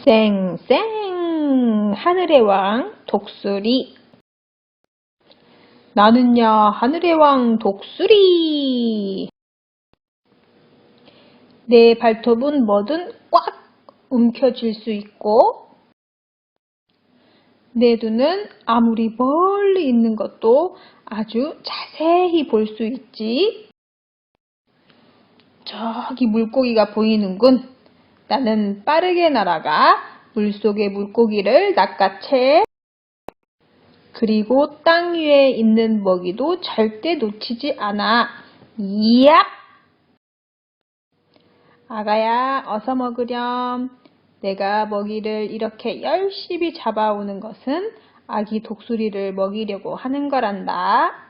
쌩쌩 하늘의 왕 독수리. 나는야 하늘의 왕 독수리. 내 발톱은 뭐든 꽉 움켜쥘 수 있고 내 눈은 아무리 멀리 있는 것도 아주 자세히 볼 수 있지. 저기 물고기가 보이는군. 나는 빠르게 날아가 물속의 물고기를 낚아채. 그리고 땅 위에 있는 먹이도 절대 놓치지 않아. 이얍! 아가야, 어서 먹으렴. 내가 먹이를 이렇게 열심히 잡아오는 것은 아기 독수리를 먹이려고 하는 거란다.